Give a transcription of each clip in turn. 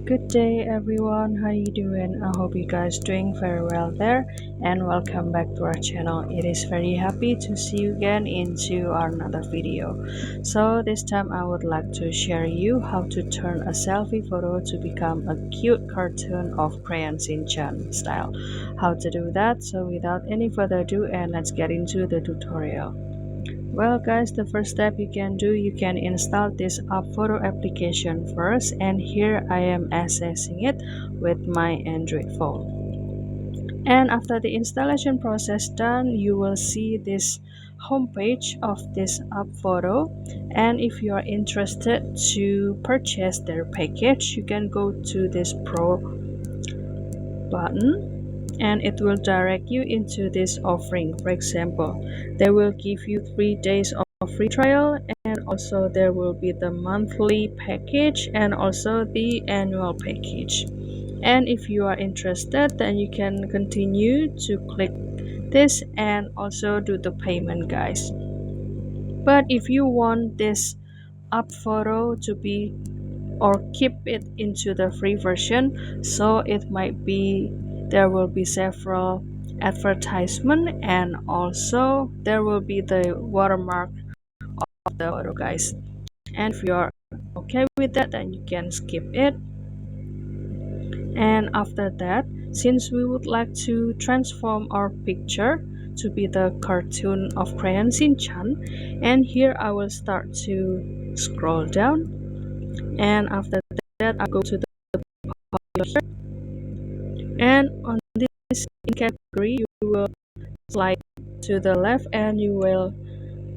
Good day everyone, how you doing? I hope you guys doing very well there, and welcome back to our channel. It is very happy to see you again into our another video. So this time I would like to share you how to turn a selfie photo to become a cute cartoon of Crayon Sinchan style. How to do that? So without any further ado, and let's get into the tutorial. Well guys, the first step you can do, you can install this UpFoto application first, and here I am accessing it with my Android phone. And after the installation process done, you will see this homepage of this UpFoto, and if you are interested to purchase their package, you can go to this Pro button and it will direct you into this offering. For example, they will give you 3 days of free trial, and also there will be the monthly package and also the annual package. And if you are interested, then you can continue to click this and also do the payment guys. But if you want this up photo to be or keep it into the free version, so it might be there will be several advertisement, and also there will be the watermark of the photo guys. And if you are okay with that, then you can skip it. And after that, since we would like to transform our picture to be the cartoon of Crayon Sinchan, and here I will start to scroll down, and after that I go to the popular, and on this category you will slide to the left and you will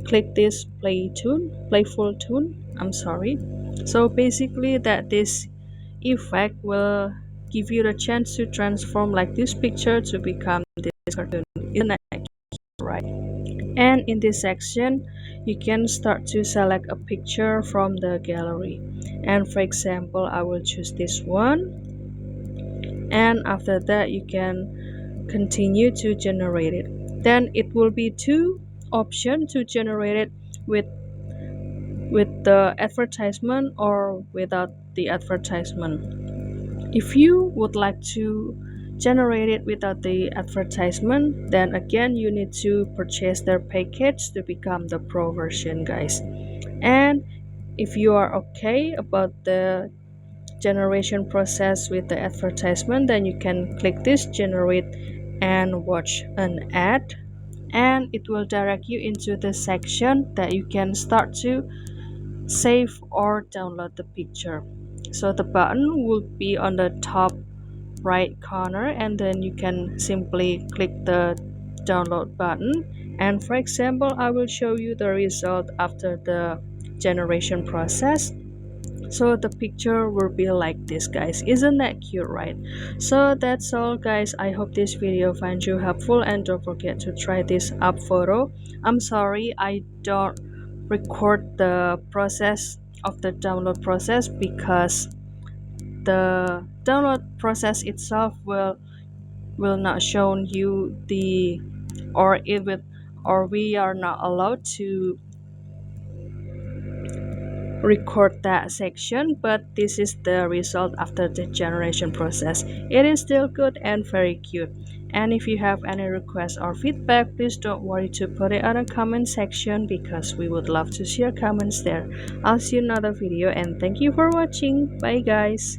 click this playful tune. I'm sorry. So basically that this effect will give you the chance to transform like this picture to become this cartoon. Isn't that right? And in this section you can start to select a picture from the gallery, and for example I will choose this one, and after that you can continue to generate it. Then it will be two options to generate it with the advertisement or without the advertisement. If you would like to generate it without the advertisement, then again you need to purchase their package to become the pro version guys. And if you are okay about the generation process with the advertisement, then you can click this generate and watch an ad, and it will direct you into the section that you can start to save or download the picture. So the button will be on the top right corner, and then you can simply click the download button. And for example, I will show you the result after the generation process. So the picture will be like this guys. Isn't that cute, right? So that's all guys. I hope this video finds you helpful, and don't forget to try this up photo. I'm sorry I don't record the process of the download process because the download process itself will not show you the, or it will, or we are not allowed to record that section, but this is the result after the generation process. It is still good and very cute. And if you have any requests or feedback, please don't worry to put it on a comment section because we would love to see your comments there. I'll see you in another video, and thank you for watching. Bye guys.